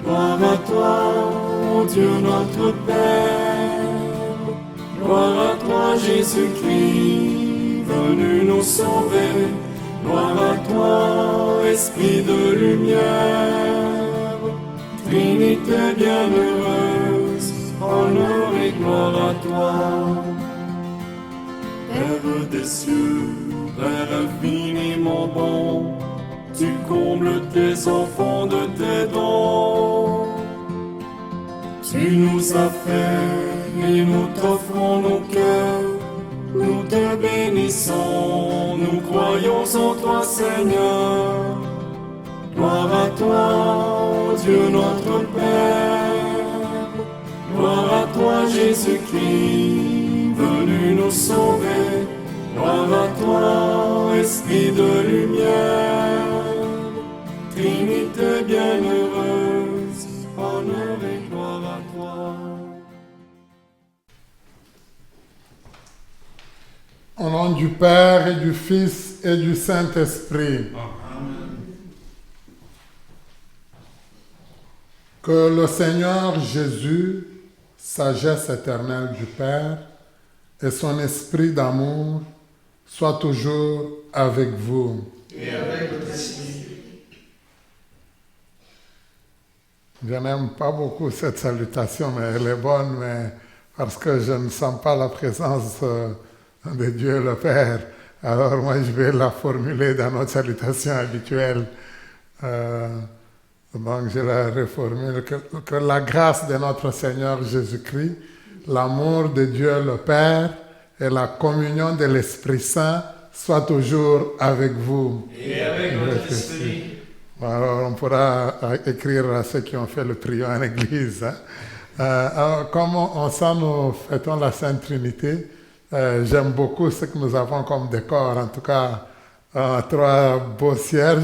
Gloire à toi, ô Dieu notre Père. Gloire à toi, Jésus-Christ, venu nous sauver. Gloire à toi, Esprit de lumière. Trinité bienheureuse, honneur et gloire à toi. Père des cieux, Père infiniment bon, tu combles tes enfants de tes dons. Tu nous as fait et nous t'offrons nos cœurs. Nous te bénissons, nous croyons en toi, Seigneur. Gloire à toi, ô Dieu notre Père. Gloire à toi, Jésus-Christ, venu nous sauver. Gloire à toi, Esprit de lumière. Trinité bienheureuse, honneur et gloire à toi. Au nom du Père et du Fils et du Saint-Esprit. Amen. Que le Seigneur Jésus, sagesse éternelle du Père, et son esprit d'amour soient toujours avec vous. Et avec votre esprit. Je n'aime pas beaucoup cette salutation, mais elle est bonne, mais parce que je ne sens pas la présence de Dieu le Père. Alors moi, je vais la formuler dans notre salutation habituelle. Donc je la reformule. Que la grâce de notre Seigneur Jésus-Christ, l'amour de Dieu le Père et la communion de l'Esprit Saint soient toujours avec vous. Et avec votre esprit. Alors on pourra écrire à ceux qui ont fait le trio en église. Alors, comme ensemble nous fêtons la Sainte Trinité, j'aime beaucoup ce que nous avons comme décor. En tout cas, trois beaux cierges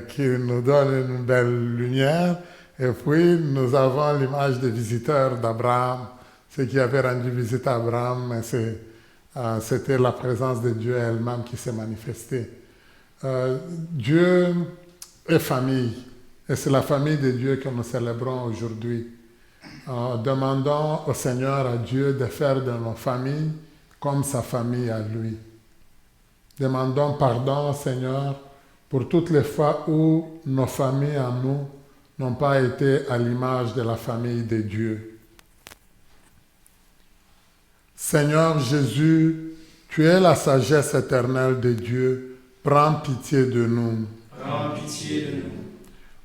qui nous donnent une belle lumière. Et puis, nous avons l'image des visiteurs d'Abraham. Ce qui avait rendu visite à Abraham, c'était la présence de Dieu elle-même qui s'est manifestée. Dieu est famille. Et c'est la famille de Dieu que nous célébrons aujourd'hui. Demandons au Seigneur, à Dieu, de faire de nos familles comme sa famille à lui. Demandons pardon au Seigneur pour toutes les fois où nos familles à nous n'ont pas été à l'image de la famille de Dieu. Seigneur Jésus, tu es la sagesse éternelle de Dieu. Prends pitié de nous. Prends pitié de nous.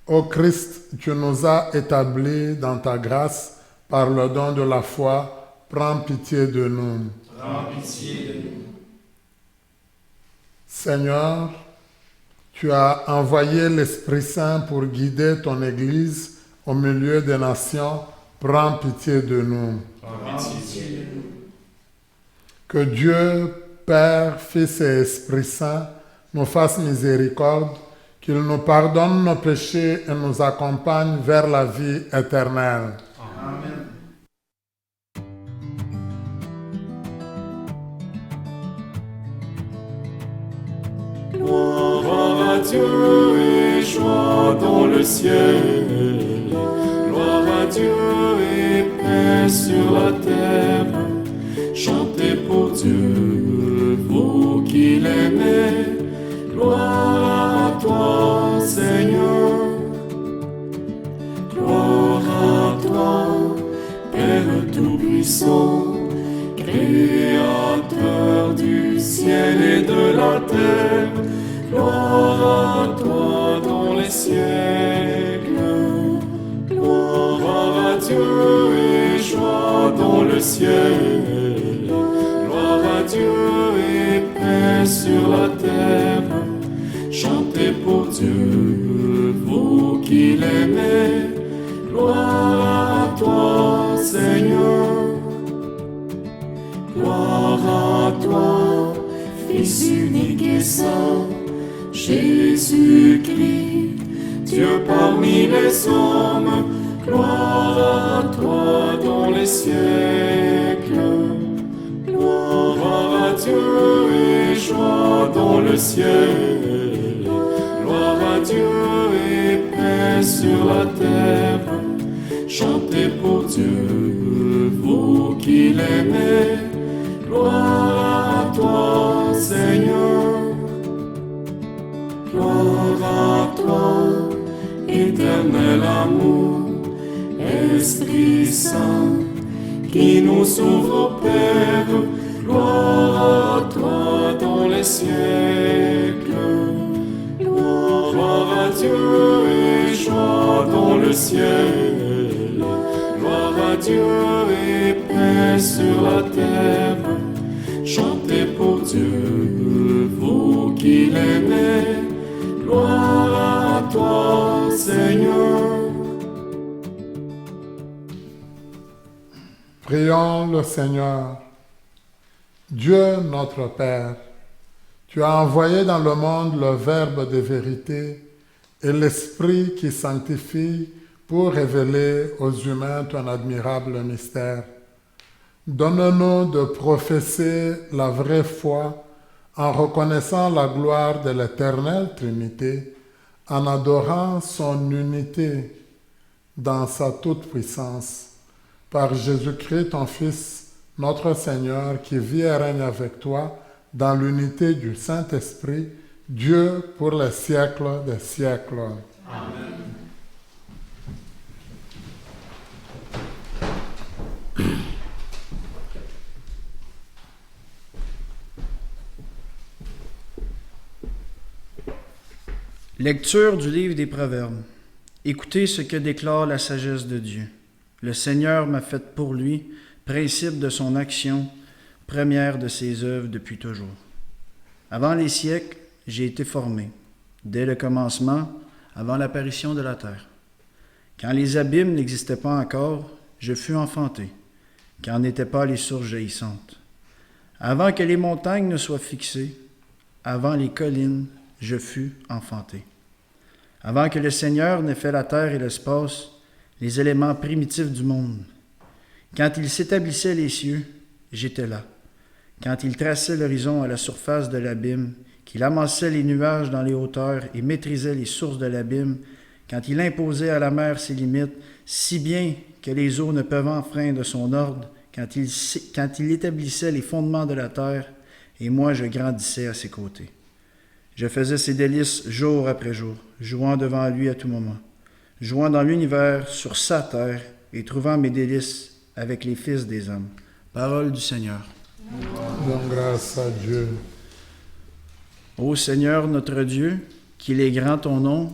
Ô Christ, tu nous as établis dans ta grâce par le don de la foi. Prends pitié de nous. Prends pitié de nous. Seigneur, tu as envoyé l'Esprit Saint pour guider ton Église au milieu des nations. Prends pitié de nous. Prends pitié de nous. Que Dieu, Père, Fils et Esprit Saint, nous fasse miséricorde, qu'il nous pardonne nos péchés et nous accompagne vers la vie éternelle. Amen. Gloire à Dieu et joie dans le ciel. Gloire à Dieu et paix sur la terre. Chantez pour Dieu, vous qui l'aimez. Gloire à toi, Seigneur. Gloire à toi, Père Tout-Puissant, Créateur du ciel et de la terre. Gloire à toi dans les siècles. Gloire à Dieu et joie dans le ciel. Gloire à Dieu et paix sur la terre. Chantez pour Dieu, vous qui l'aimez. Gloire à toi, Seigneur. Gloire à toi, Fils unique et saint, Jésus-Christ, Dieu parmi les hommes. Gloire à toi dans les siècles. Gloire à Dieu et joie dans le ciel. Gloire à Dieu et paix sur la terre. qui l'aimez. Gloire à toi, Seigneur. Gloire à toi, éternel amour, Esprit Saint, qui nous sauve au Père. Gloire à toi dans les siècles. Gloire à Dieu et joie dans le ciel. Gloire à Dieu et paix sur la terre. Chantez pour Dieu, vous qui l'aimez. Gloire à toi, Seigneur. Prions le Seigneur. Dieu notre Père, tu as envoyé dans le monde le Verbe de vérité et l'Esprit qui sanctifie pour révéler aux humains ton admirable mystère. Donne-nous de professer la vraie foi en reconnaissant la gloire de l'Éternelle Trinité, en adorant son unité dans sa toute-puissance. Par Jésus-Christ, ton Fils, notre Seigneur, qui vit et règne avec toi dans l'unité du Saint-Esprit, Dieu pour les siècles des siècles. Amen. Lecture du livre des Proverbes. Écoutez ce que déclare la sagesse de Dieu. Le Seigneur m'a fait pour lui, principe de son action, première de ses œuvres depuis toujours. Avant les siècles, j'ai été formé, dès le commencement, avant l'apparition de la terre. Quand les abîmes n'existaient pas encore, je fus enfanté, quand n'étaient pas les sources jaillissantes. Avant que les montagnes ne soient fixées, avant les collines, je fus enfanté. Avant que le Seigneur n'ait fait la terre et l'espace, les éléments primitifs du monde. Quand il s'établissait les cieux, j'étais là. Quand il traçait l'horizon à la surface de l'abîme, qu'il amassait les nuages dans les hauteurs et maîtrisait les sources de l'abîme, quand il imposait à la mer ses limites, si bien que les eaux ne peuvent enfreindre son ordre, quand il établissait les fondements de la terre, et moi je grandissais à ses côtés. Je faisais ses délices jour après jour, jouant devant lui à tout moment, jouant dans l'univers sur sa terre et trouvant mes délices avec les fils des hommes. Parole du Seigneur. Donne grâce à Dieu. Ô Seigneur notre Dieu, qu'il est grand ton nom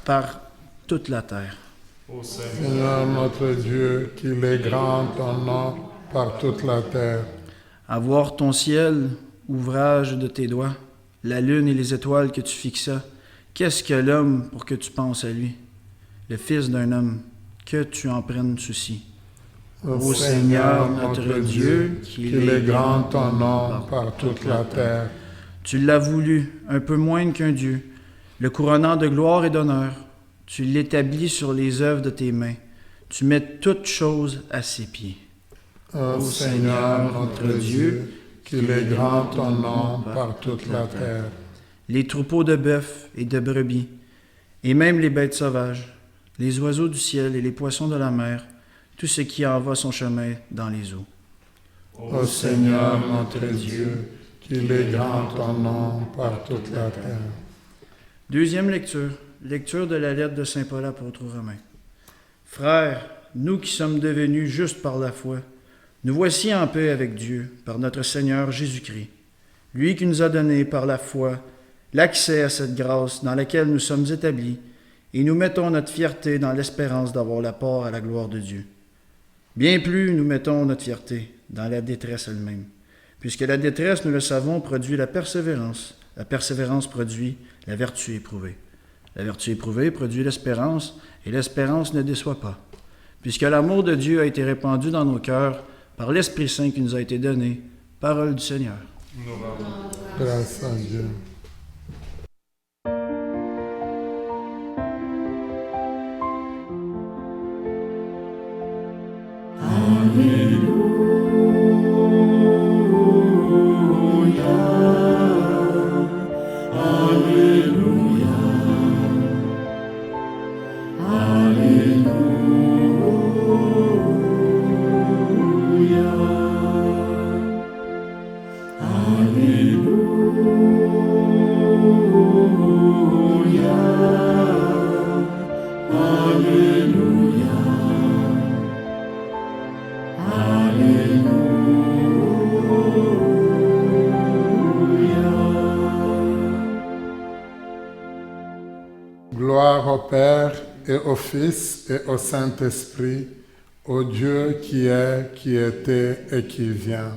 par toute la terre. Ô Seigneur notre Dieu, qu'il est grand ton nom par toute la terre. À voir ton ciel, ouvrage de tes doigts, la lune et les étoiles que tu fixas, qu'est-ce que l'homme pour que tu penses à lui? Le fils d'un homme, que tu en prennes souci. Ô Seigneur notre Dieu, qu'il est grand ton nom par toute la terre. Tu l'as voulu, un peu moins qu'un Dieu, le couronnant de gloire et d'honneur. Tu l'établis sur les œuvres de tes mains. Tu mets toutes choses à ses pieds. Ô Seigneur notre Dieu, qu'il est grand ton nom par toute la terre. Les troupeaux de bœufs et de brebis, et même les bêtes sauvages, les oiseaux du ciel et les poissons de la mer, tout ce qui en va son chemin dans les eaux. Ô Seigneur notre Dieu, qu'il est grand ton nom par toute la terre. Deuxième lecture, lecture de la lettre de Saint Paul apôtre aux Romains. Frères, nous qui sommes devenus justes par la foi, nous voici en paix avec Dieu par notre Seigneur Jésus-Christ, lui qui nous a donné par la foi l'accès à cette grâce dans laquelle nous sommes établis, et nous mettons notre fierté dans l'espérance d'avoir la part à la gloire de Dieu. Bien plus, nous mettons notre fierté dans la détresse elle-même, puisque la détresse, nous le savons, produit la persévérance produit la vertu éprouvée. La vertu éprouvée produit l'espérance, et l'espérance ne déçoit pas, puisque l'amour de Dieu a été répandu dans nos cœurs par l'Esprit Saint qui nous a été donné. Parole du Seigneur. Grâce à Dieu. Alléluia. Gloire au Père et au Fils et au Saint-Esprit, au Dieu qui est, qui était et qui vient.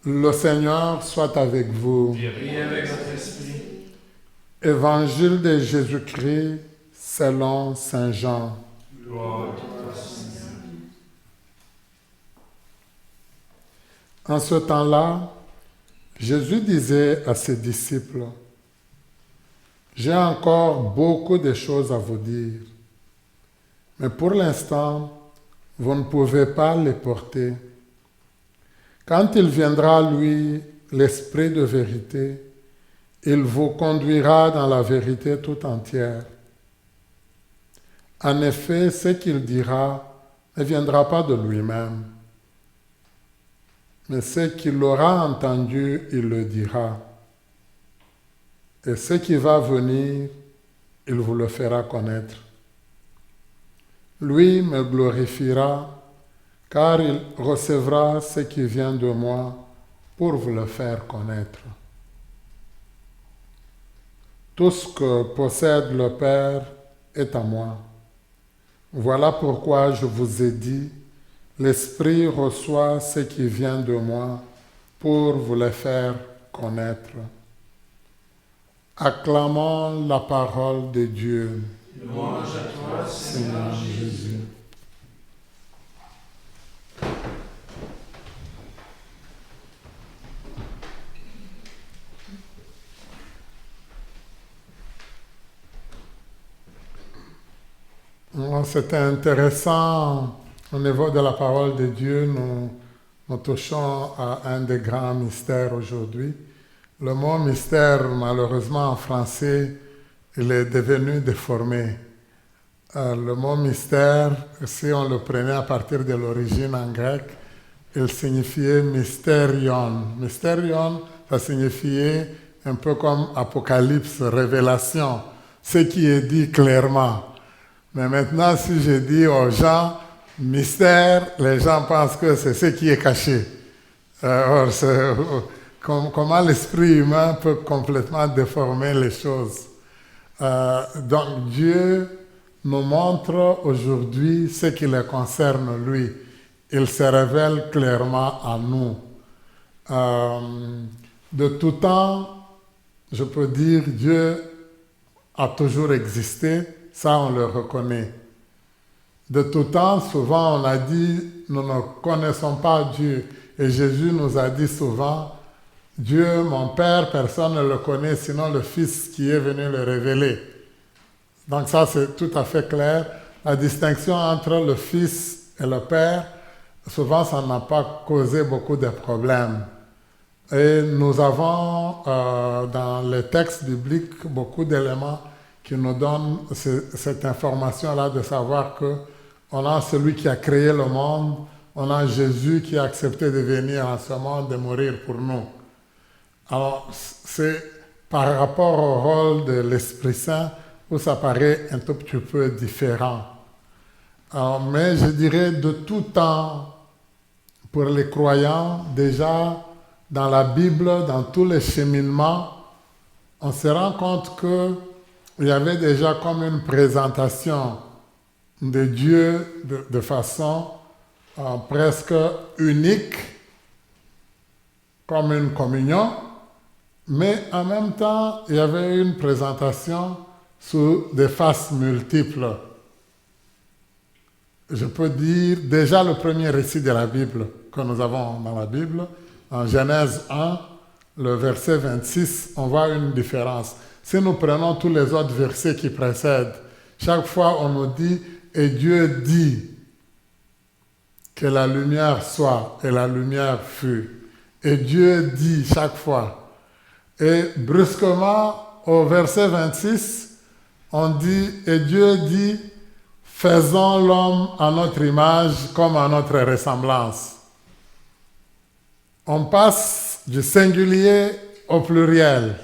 Le Seigneur soit avec vous. Et avec votre esprit. Évangile de Jésus-Christ selon Saint Jean. Gloire à toi, Seigneur. En ce temps-là, Jésus disait à ses disciples, « J'ai encore beaucoup de choses à vous dire, mais pour l'instant, vous ne pouvez pas les porter. Quand il viendra, lui, l'Esprit de vérité, il vous conduira dans la vérité tout entière. En effet, ce qu'il dira ne viendra pas de lui-même, mais ce qu'il aura entendu, il le dira. Et ce qui va venir, il vous le fera connaître. Lui me glorifiera, car il recevra ce qui vient de moi pour vous le faire connaître. Tout ce que possède le Père est à moi. Voilà pourquoi je vous ai dit, l'Esprit reçoit ce qui vient de moi pour vous le faire connaître. Acclamons la parole de Dieu. Louange à toi, Seigneur Jésus. C'était intéressant au niveau de la parole de Dieu. Nous touchons à un des grands mystères aujourd'hui. Le mot mystère, malheureusement en français, il est devenu déformé. Le mot mystère, si on le prenait à partir de l'origine en grec, il signifiait mystérion. Mystérion, ça signifiait un peu comme apocalypse, révélation, ce qui est dit clairement. Mais maintenant, si je dis aux gens mystère, les gens pensent que c'est ce qui est caché. Or, comment l'esprit humain peut complètement déformer les choses. Donc Dieu nous montre aujourd'hui ce qui le concerne lui. Il se révèle clairement à nous. De tout temps, je peux dire, Dieu a toujours existé, ça on le reconnaît. De tout temps, souvent on a dit, nous ne connaissons pas Dieu. Et Jésus nous a dit souvent, Dieu, mon Père, personne ne le connaît, sinon le Fils qui est venu le révéler. Donc ça, c'est tout à fait clair. La distinction entre le Fils et le Père, souvent, ça n'a pas causé beaucoup de problèmes. Et nous avons dans les textes bibliques beaucoup d'éléments qui nous donnent cette information-là de savoir qu'on a celui qui a créé le monde, on a Jésus qui a accepté de venir en ce monde, de mourir pour nous. Alors, c'est par rapport au rôle de l'Esprit Saint où ça paraît un tout petit peu différent. Alors, mais je dirais de tout temps, pour les croyants, déjà dans la Bible, dans tous les cheminements, on se rend compte qu'il y avait déjà comme une présentation de Dieu de façon presque unique, comme une communion, mais en même temps, il y avait une présentation sous des faces multiples. Je peux dire déjà le premier récit de la Bible que nous avons dans la Bible, en Genèse 1, le verset 26, on voit une différence. Si nous prenons tous les autres versets qui précèdent, chaque fois on nous dit « Et Dieu dit que la lumière soit, et la lumière fut. » Et Dieu dit chaque fois. Et brusquement, au verset 26, on dit « Et Dieu dit, faisons l'homme à notre image comme à notre ressemblance. » On passe du singulier au pluriel.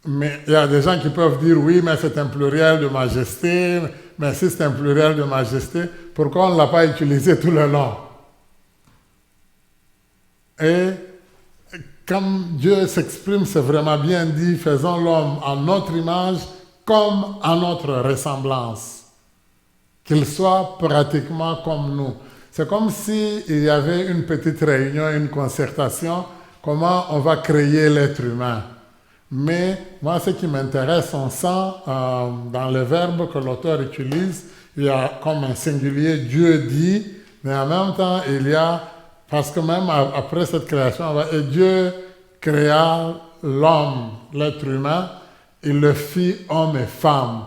Mais il y a des gens qui peuvent dire « Oui, mais c'est un pluriel de majesté. » Mais si c'est un pluriel de majesté, pourquoi on ne l'a pas utilisé tout le long? Et comme Dieu s'exprime, c'est vraiment bien dit, faisons l'homme à notre image comme à notre ressemblance. Qu'il soit pratiquement comme nous. C'est comme s'il y avait une petite réunion, une concertation, comment on va créer l'être humain. Mais moi, ce qui m'intéresse, on sent dans le verbe que l'auteur utilise, il y a comme un singulier, Dieu dit, mais en même temps, il y a, parce que même après cette création, et Dieu créa l'homme, l'être humain, il le fit homme et femme.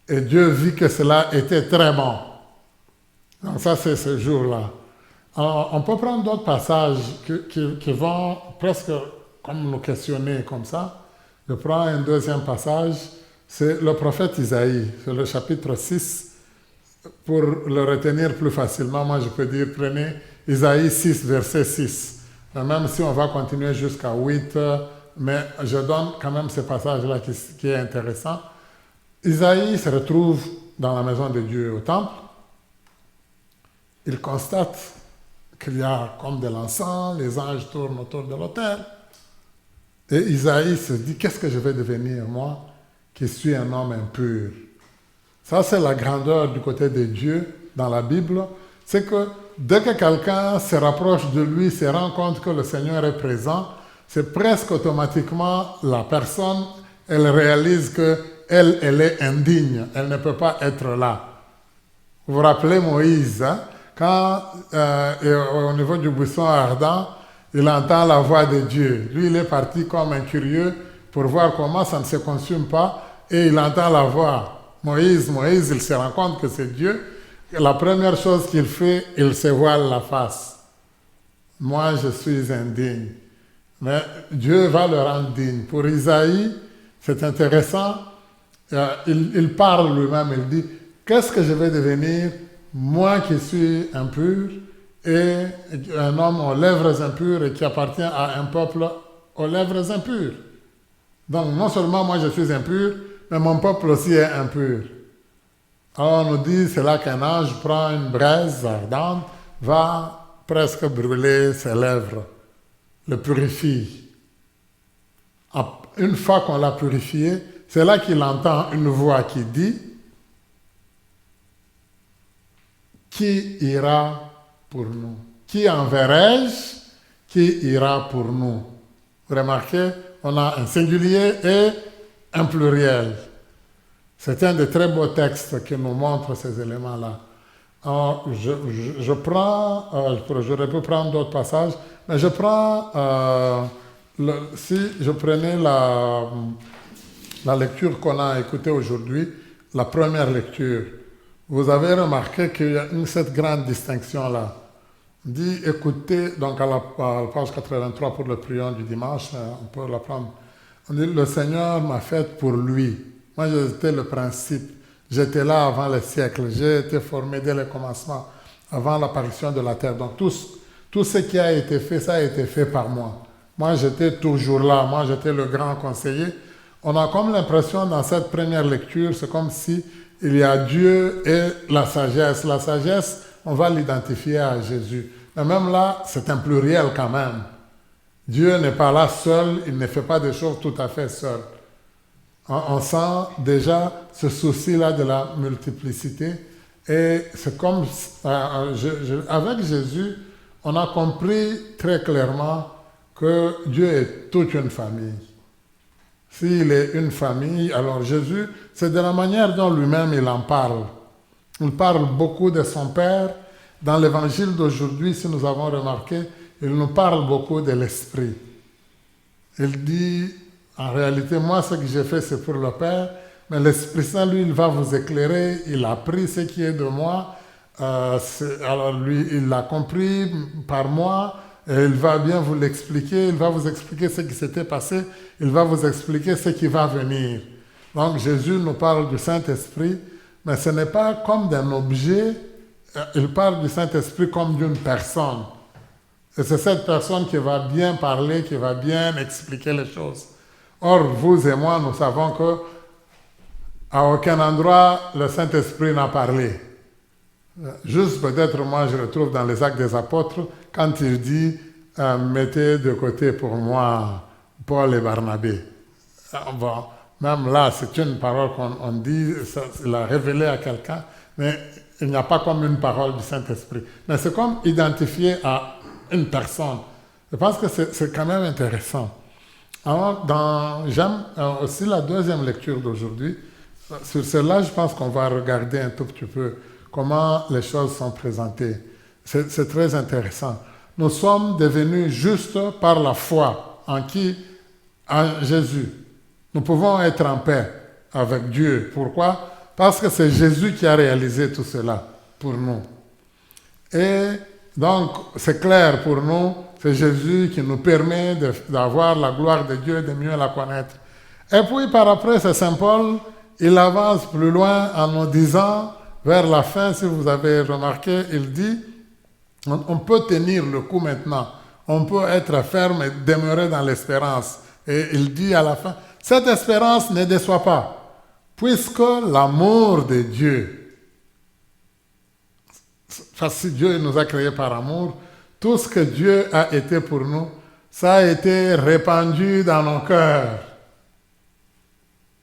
Et Dieu vit que cela était très bon. Donc ça, c'est ce jour-là. Alors, on peut prendre d'autres passages qui vont presque comme nous questionner comme ça. Je prends un deuxième passage, c'est le prophète Isaïe, c'est le chapitre 6. Pour le retenir plus facilement, moi je peux dire, prenez Isaïe 6, verset 6. Même si on va continuer jusqu'à 8, mais je donne quand même ce passage-là qui est intéressant. Isaïe se retrouve dans la maison de Dieu au temple. Il constate qu'il y a comme de l'encens, les anges tournent autour de l'autel. Et Isaïe se dit, qu'est-ce que je vais devenir, moi, qui suis un homme impur? Ça, c'est la grandeur du côté de Dieu dans la Bible. C'est que dès que quelqu'un se rapproche de lui, se rend compte que le Seigneur est présent, c'est presque automatiquement la personne, elle réalise qu'elle est indigne, elle ne peut pas être là. Vous vous rappelez Moïse, hein? Quand au niveau du buisson ardent, il entend la voix de Dieu. Lui, il est parti comme un curieux pour voir comment ça ne se consume pas et il entend la voix. Moïse, il se rend compte que c'est Dieu. La première chose qu'il fait, il se voile la face. Moi, je suis indigne. Mais Dieu va le rendre digne. Pour Isaïe, c'est intéressant. Il parle lui-même, il dit, qu'est-ce que je vais devenir, moi qui suis impur, et un homme aux lèvres impures et qui appartient à un peuple aux lèvres impures. Donc non seulement moi je suis impur, mais mon peuple aussi est impur. Alors on nous dit, c'est là qu'un ange prend une braise ardente, va presque brûler ses lèvres, le purifie. Une fois qu'on l'a purifié, c'est là qu'il entend une voix qui dit, qui ira pour nous? Qui enverrai-je? Qui ira pour nous? Vous remarquez, on a un singulier et un pluriel. C'est un des très beaux textes qui nous montre ces éléments-là. Alors, je prends, j'aurais pu prendre d'autres passages, mais je prends, si je prenais la lecture qu'on a écoutée aujourd'hui, la première lecture, vous avez remarqué qu'il y a cette grande distinction-là. On dit, écoutez, donc à la page 83 pour le prion du dimanche, on peut la prendre. On dit, le Seigneur m'a fait pour lui. Moi, j'étais le principe. J'étais là avant le siècle. J'ai été formé dès le commencement, avant l'apparition de la terre. Donc, tout ce qui a été fait, ça a été fait par moi. Moi, j'étais toujours là. Moi, j'étais le grand conseiller. On a comme l'impression, dans cette première lecture, c'est comme si il y a Dieu et la sagesse. La sagesse, on va l'identifier à Jésus. Mais même là, c'est un pluriel quand même. Dieu n'est pas là seul, il ne fait pas des choses tout à fait seul. On sent déjà ce souci-là de la multiplicité. Et c'est comme, avec Jésus, on a compris très clairement que Dieu est toute une famille. S'il est une famille, alors Jésus, c'est de la manière dont lui-même il en parle. Il parle beaucoup de son Père. Dans l'évangile d'aujourd'hui, si nous avons remarqué, il nous parle beaucoup de l'Esprit. Il dit, En réalité, moi, ce que j'ai fait, c'est pour le Père, mais l'Esprit Saint, lui, il va vous éclairer. Il a pris ce qui est de moi. Alors, lui, il l'a compris par moi. Et il va bien vous l'expliquer. Il va vous expliquer ce qui s'était passé. Il va vous expliquer ce qui va venir. Donc, Jésus nous parle du Saint-Esprit, mais ce n'est pas comme d'un objet. Il parle du Saint-Esprit comme d'une personne. Et c'est cette personne qui va bien parler, qui va bien expliquer les choses. Or, vous et moi, nous savons que à aucun endroit le Saint-Esprit n'a parlé. Juste peut-être, moi, je retrouve dans les Actes des Apôtres, quand il dit mettez de côté pour moi Paul et Barnabé. Bon, même là, c'est une parole qu'on dit, il a révélé à quelqu'un, mais il n'y a pas comme une parole du Saint-Esprit. Mais c'est comme identifié à une personne. Je pense que c'est quand même intéressant. Alors, j'aime aussi la deuxième lecture d'aujourd'hui. Sur celle-là, je pense qu'on va regarder un tout petit peu comment les choses sont présentées. C'est très intéressant. Nous sommes devenus justes par la foi. En qui? En Jésus. Nous pouvons être en paix avec Dieu. Pourquoi? Parce que c'est Jésus qui a réalisé tout cela pour nous. Et donc, c'est clair pour nous, c'est Jésus qui nous permet d'avoir la gloire de Dieu et de mieux la connaître. Et puis, par après, c'est Saint Paul, il avance plus loin en nous disant, vers la fin, si vous avez remarqué, il dit, on peut tenir le coup maintenant, on peut être ferme et demeurer dans l'espérance. Et il dit à la fin, cette espérance ne déçoit pas, puisque l'amour de Dieu, parce que Dieu nous a créés par amour, tout ce que Dieu a été pour nous, ça a été répandu dans nos cœurs.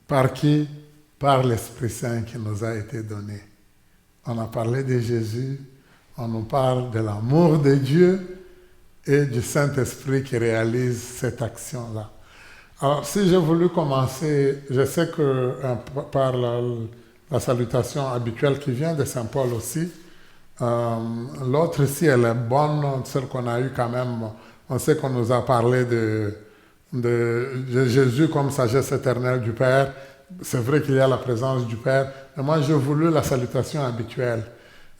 Par qui? Par l'Esprit Saint qui nous a été donné. On a parlé de Jésus, on nous parle de l'amour de Dieu et du Saint-Esprit qui réalise cette action-là. Alors, si j'ai voulu commencer, je sais que par la salutation habituelle qui vient de Saint Paul aussi, l'autre ici, elle est bonne, celle qu'on a eue quand même. On sait qu'on nous a parlé de Jésus comme sagesse éternelle du Père. C'est vrai qu'il y a la présence du Père, mais moi j'ai voulu la salutation habituelle.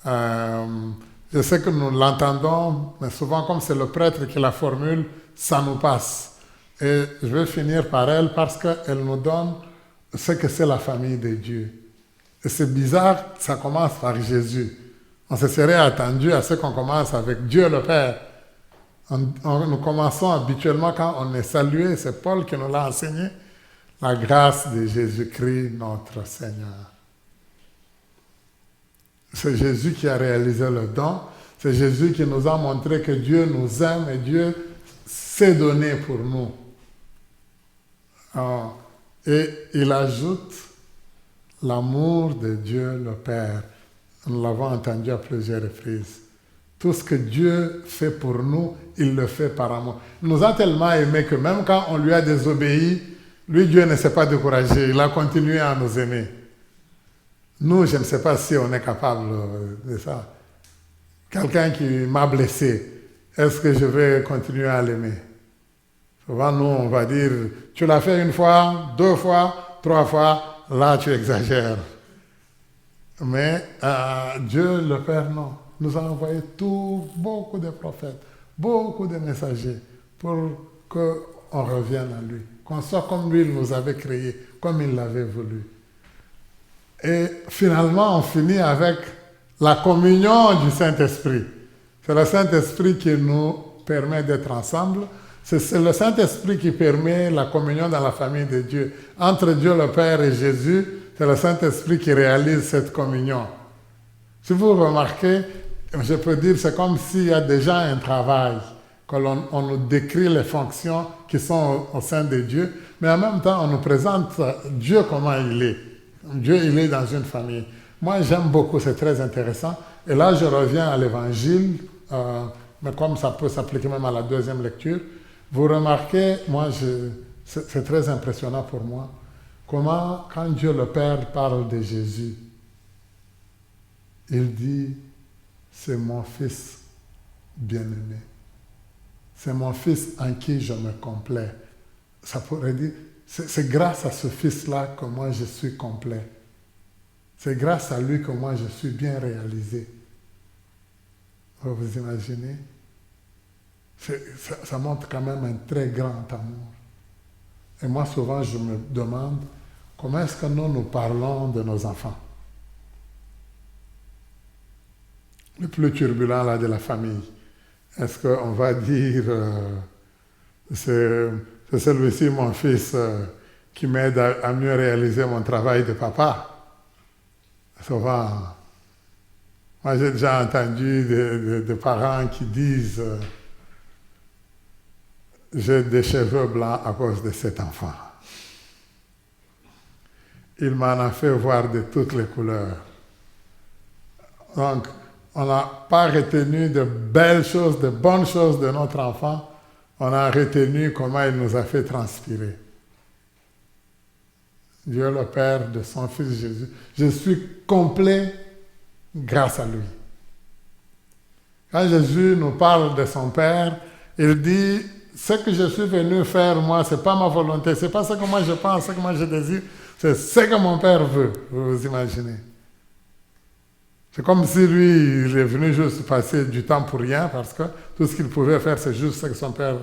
Je sais que nous l'entendons, mais souvent comme c'est le prêtre qui la formule, ça nous passe. Et je vais finir par elle parce qu'elle nous donne ce que c'est la famille de Dieu. Et c'est bizarre, ça commence par Jésus. On se serait attendu à ce qu'on commence avec Dieu le Père. Nous commençons habituellement quand on est salué, c'est Paul qui nous l'a enseigné, la grâce de Jésus-Christ, notre Seigneur. C'est Jésus qui a réalisé le don, c'est Jésus qui nous a montré que Dieu nous aime et Dieu s'est donné pour nous. Et il ajoute l'amour de Dieu le Père. Nous l'avons entendu à plusieurs reprises. Tout ce que Dieu fait pour nous, il le fait par amour. Il nous a tellement aimés que même quand on lui a désobéi, lui, Dieu ne s'est pas découragé. Il a continué à nous aimer. Nous, je ne sais pas si on est capable de ça. Quelqu'un qui m'a blessé, est-ce que je vais continuer à l'aimer? Souvent, nous, on va dire, tu l'as fait une fois, 2 fois, 3 fois, là, tu exagères. Mais Dieu, le Père, non. Nous a envoyé beaucoup de prophètes, beaucoup de messagers pour qu'on revienne à lui. Qu'on soit comme lui, il nous avait créés, comme il l'avait voulu. Et finalement, on finit avec la communion du Saint-Esprit. C'est le Saint-Esprit qui nous permet d'être ensemble. C'est le Saint-Esprit qui permet la communion dans la famille de Dieu. Entre Dieu le Père et Jésus, c'est le Saint-Esprit qui réalise cette communion. Si vous remarquez, je peux dire, c'est comme s'il y a déjà un travail, qu'on nous décrit les fonctions qui sont au sein de Dieu, mais en même temps, on nous présente Dieu comment il est. Dieu, il est dans une famille. Moi, j'aime beaucoup, c'est très intéressant. Et là, je reviens à l'Évangile, mais comme ça peut s'appliquer même à la deuxième lecture, vous remarquez, moi, c'est très impressionnant pour moi, comment, quand Dieu le Père parle de Jésus, il dit, c'est mon fils bien-aimé. C'est mon fils en qui je me complais. Ça pourrait dire, c'est grâce à ce Fils-là que moi je suis complet. C'est grâce à lui que moi je suis bien réalisé. Vous imaginez? Ça montre quand même un très grand amour. Et moi souvent je me demande comment est-ce que nous parlons de nos enfants. Le plus turbulent là, de la famille. Est-ce qu'on va dire c'est celui-ci mon fils qui m'aide à mieux réaliser mon travail de papa? Souvent, moi j'ai déjà entendu des parents qui disent j'ai des cheveux blancs à cause de cet enfant. Il m'en a fait voir de toutes les couleurs. Donc, on n'a pas retenu de belles choses, de bonnes choses de notre enfant. On a retenu comment il nous a fait transpirer. Dieu le Père de son Fils Jésus. Je suis complet grâce à lui. Quand Jésus nous parle de son Père, il dit, ce que je suis venu faire, moi, ce n'est pas ma volonté, ce n'est pas ce que moi je pense, ce que moi je désire, c'est ce que mon Père veut. Vous imaginez? C'est comme si lui, il est venu juste passer du temps pour rien, parce que tout ce qu'il pouvait faire, c'est juste ce que son Père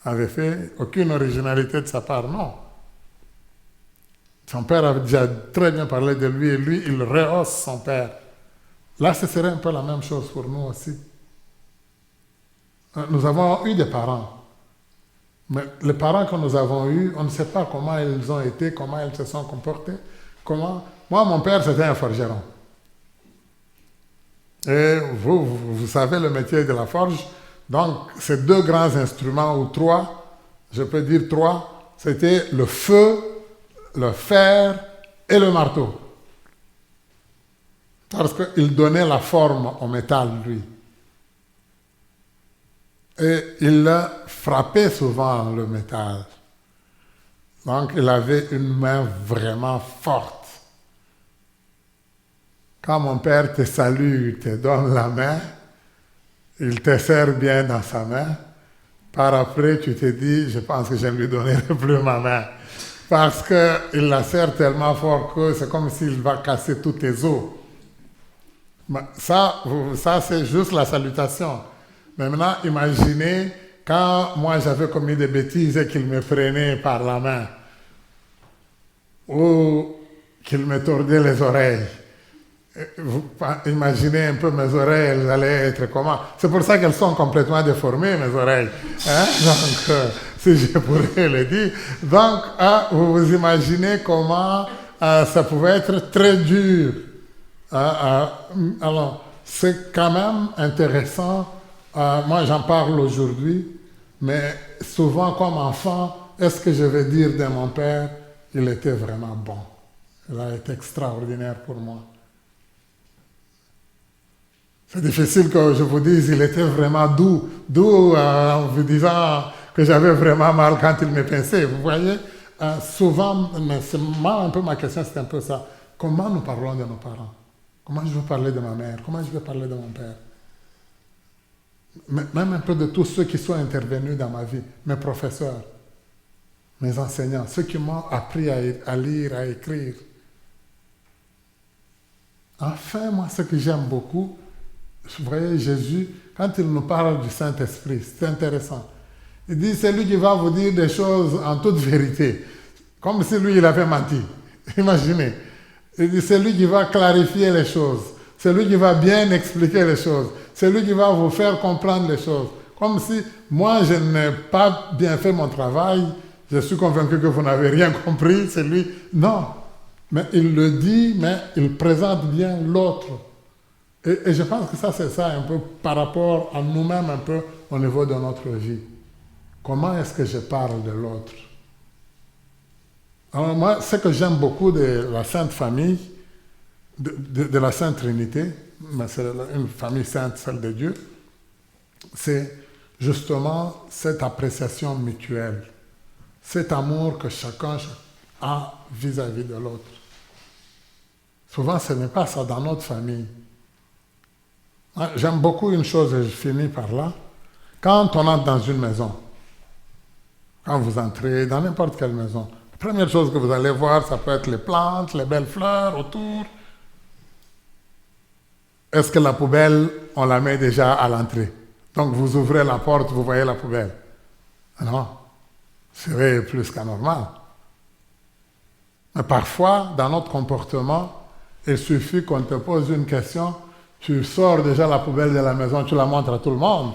avait fait. Aucune originalité de sa part, non. Son Père avait déjà très bien parlé de lui, et lui, il rehausse son Père. Là, ce serait un peu la même chose pour nous aussi. Nous avons eu des parents. Mais les parents que nous avons eus, on ne sait pas comment ils ont été, comment ils se sont comportés. Moi, mon père, c'était un forgeron. Et vous savez le métier de la forge. Donc, ces deux grands instruments, ou trois, je peux dire trois, c'était le feu, le fer et le marteau. Parce qu'il donnait la forme au métal, lui. Et il frappait souvent le métal. Donc, il avait une main vraiment forte. Quand mon père te salue, te donne la main, il te serre bien dans sa main. Par après, tu te dis, je pense que je ne lui donnerai plus ma main. Parce qu'il la serre tellement fort que c'est comme s'il va casser tous tes os. Ça c'est juste la salutation. Maintenant, imaginez quand moi j'avais commis des bêtises et qu'il me prenait par la main ou qu'il me tordait les oreilles. Vous imaginez un peu mes oreilles, elles allaient être comment? C'est pour ça qu'elles sont complètement déformées, mes oreilles. Hein? Donc, si je pourrais le dire. Donc, vous imaginez comment ça pouvait être très dur. Alors, c'est quand même intéressant. Moi, j'en parle aujourd'hui, mais souvent, comme enfant, est-ce que je vais dire de mon père, il était vraiment bon. Il a été extraordinaire pour moi. C'est difficile que je vous dise, il était vraiment doux en vous disant que j'avais vraiment mal quand il me pinçait. Vous voyez, souvent, mais c'est un peu ma question, c'est un peu ça. Comment nous parlons de nos parents? Comment je veux parler de ma mère? Comment je veux parler de mon père? Même un peu de tous ceux qui sont intervenus dans ma vie, mes professeurs, mes enseignants, ceux qui m'ont appris à lire, à écrire. Enfin, moi, ce que j'aime beaucoup, vous voyez, Jésus, quand il nous parle du Saint-Esprit, c'est intéressant. Il dit, c'est lui qui va vous dire des choses en toute vérité, comme si lui, il avait menti. Imaginez. Il dit, c'est lui qui va clarifier les choses. C'est lui qui va bien expliquer les choses. C'est lui qui va vous faire comprendre les choses. Comme si moi, je n'ai pas bien fait mon travail, je suis convaincu que vous n'avez rien compris, c'est lui. Non. Mais il le dit, mais il présente bien l'autre. Et je pense que ça, c'est ça un peu par rapport à nous-mêmes, un peu au niveau de notre vie. Comment est-ce que je parle de l'autre? Alors moi, ce que j'aime beaucoup de la Sainte Famille, de la Sainte Trinité, mais c'est une famille sainte, celle de Dieu, c'est justement cette appréciation mutuelle, cet amour que chacun a vis-à-vis de l'autre. Souvent, ce n'est pas ça dans notre famille. J'aime beaucoup une chose, et je finis par là. Quand on entre dans une maison, quand vous entrez dans n'importe quelle maison, la Première chose que vous allez voir, ça peut être les plantes, les belles fleurs autour. Est-ce que la poubelle, on la met déjà à l'entrée? Donc vous ouvrez la porte, vous voyez la poubelle. Non, c'est plus qu'anormal. Mais parfois, dans notre comportement, il suffit qu'on te pose une question, tu sors déjà la poubelle de la maison, tu la montres à tout le monde.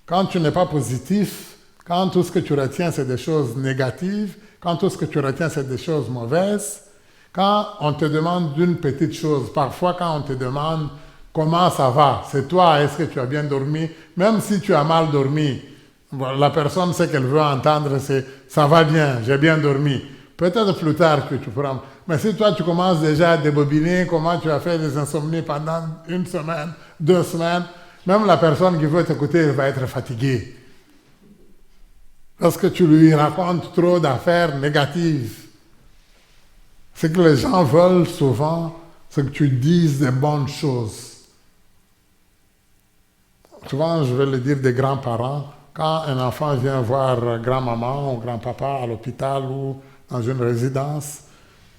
Quand tu n'es pas positif, quand tout ce que tu retiens, c'est des choses négatives, quand tout ce que tu retiens, c'est des choses mauvaises, quand on te demande d'une petite chose, parfois quand on te demande comment ça va, c'est toi, est-ce que tu as bien dormi, même si tu as mal dormi, la personne, ce qu'elle veut entendre, c'est « ça va bien, j'ai bien dormi ». Peut-être plus tard que tu pourras. Mais si toi, tu commences déjà à débobiner comment tu as fait des insomnies pendant 1 semaine, 2 semaines, même la personne qui veut t'écouter va être fatiguée. Parce que tu lui racontes trop d'affaires négatives. Ce que les gens veulent souvent, c'est que tu dises des bonnes choses. Souvent, je vais le dire des grands-parents, quand un enfant vient voir grand-maman ou grand-papa à l'hôpital ou dans une résidence,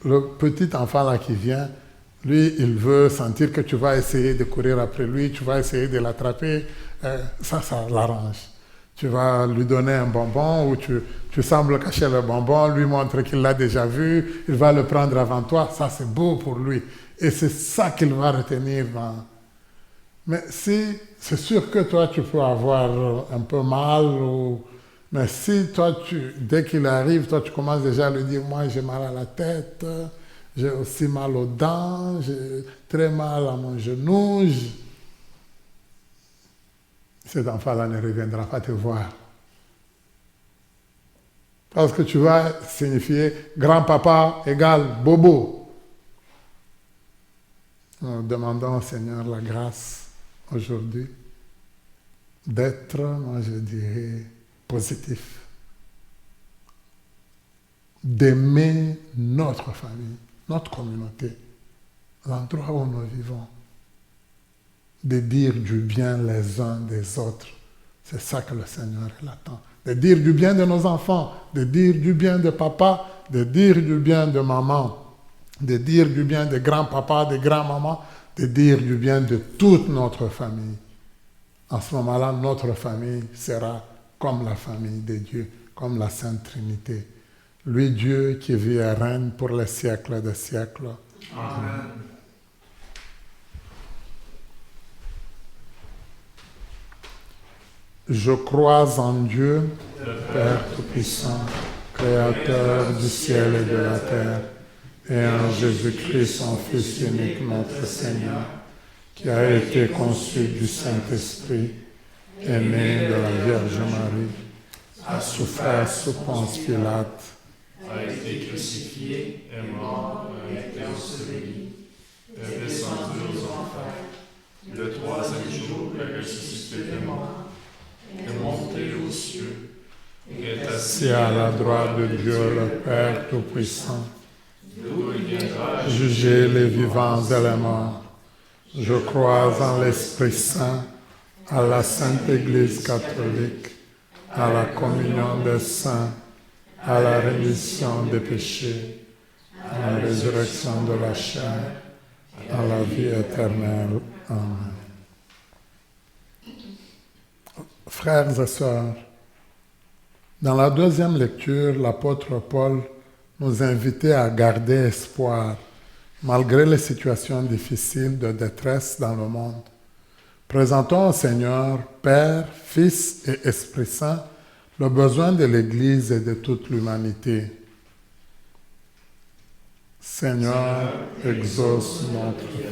le petit enfant là qui vient, lui, il veut sentir que tu vas essayer de courir après lui, tu vas essayer de l'attraper, ça l'arrange. Tu vas lui donner un bonbon ou tu sembles cacher le bonbon, lui montrer qu'il l'a déjà vu, il va le prendre avant toi, ça c'est beau pour lui. Et c'est ça qu'il va retenir. Mais si, c'est sûr que toi tu peux avoir un peu mal mais si toi, dès qu'il arrive, toi, tu commences déjà à lui dire, moi, j'ai mal à la tête, j'ai aussi mal aux dents, j'ai très mal à mon genou. Cet enfant-là ne reviendra pas te voir. Parce que tu vas signifier grand-papa égale bobo. Nous demandons au Seigneur la grâce aujourd'hui d'être, moi je dirais, positif, d'aimer notre famille, notre communauté, l'endroit où nous vivons, de dire du bien les uns des autres. C'est ça que le Seigneur attend. De dire du bien de nos enfants, de dire du bien de papa, de dire du bien de maman, de dire du bien de grand-papa, de grand-maman, de dire du bien de toute notre famille. En ce moment-là, notre famille sera comme la famille de Dieu, comme la Sainte Trinité. Lui, Dieu, qui vit et règne pour les siècles des siècles. Amen. Je crois en Dieu, le Père Tout-Puissant, Créateur du ciel et de la terre, et en Jésus-Christ, son Fils unique, notre Seigneur, qui a été conçu du Saint-Esprit, est né de la Vierge Marie, a souffert sous Ponce Pilate, a été crucifié, est mort, a été enseveli, est descendu aux enfers. Le 3e jour, est ressuscité des morts, est monté aux cieux, est assis à la droite de Dieu le Père Tout-Puissant, d'où il viendra juger les vivants et les morts. Je crois en l'Esprit Saint, à la Sainte Église catholique, à la communion des saints, à la rémission des péchés, à la résurrection de la chair, à la vie éternelle. Amen. Frères et sœurs, dans la 2e lecture, l'apôtre Paul nous invitait à garder espoir, malgré les situations difficiles de détresse dans le monde. Présentons au Seigneur, Père, Fils et Esprit Saint, le besoin de l'Église et de toute l'humanité. Seigneur, exauce notre prière.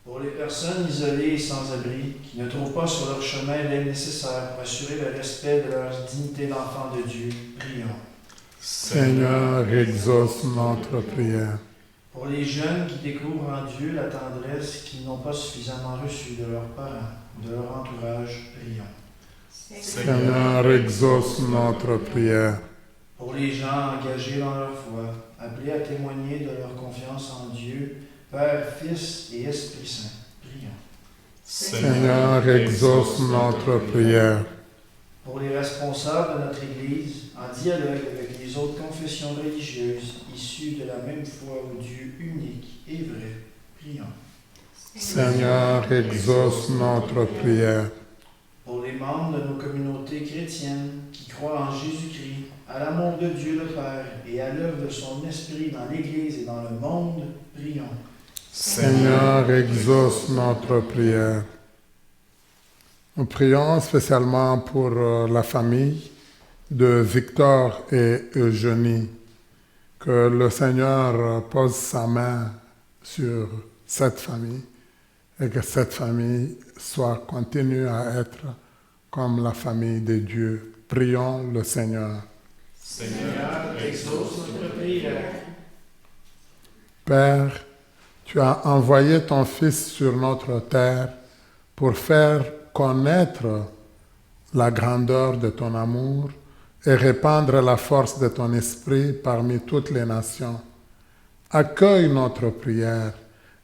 Pour les personnes isolées et sans abri, qui ne trouvent pas sur leur chemin l'aide nécessaire pour assurer le respect de leur dignité d'enfant de Dieu, prions. Seigneur, exauce notre prière. Pour les jeunes qui découvrent en Dieu la tendresse qu'ils n'ont pas suffisamment reçue de leurs parents ou de leur entourage, prions. Seigneur, exauce notre prière. Pour les gens engagés dans leur foi, appelés à témoigner de leur confiance en Dieu, Père, Fils et Esprit Saint, prions. Seigneur, exauce notre prière. pour les responsables de notre Église, en dialogue avec les autres confessions religieuses issues de la même foi au Dieu unique et vrai. Prions. Seigneur, exauce notre prière. Pour les membres de nos communautés chrétiennes qui croient en Jésus-Christ, à l'amour de Dieu le Père et à l'œuvre de son Esprit dans l'Église et dans le monde, prions. Seigneur, exauce notre prière. Nous prions spécialement pour la famille de Victor et Eugénie. Que le Seigneur pose sa main sur cette famille et que cette famille continue à être comme la famille de Dieu. Prions le Seigneur. Seigneur, exauce notre prière. Père, tu as envoyé ton Fils sur notre terre pour faire connaître la grandeur de ton amour et répandre la force de ton esprit parmi toutes les nations. Accueille notre prière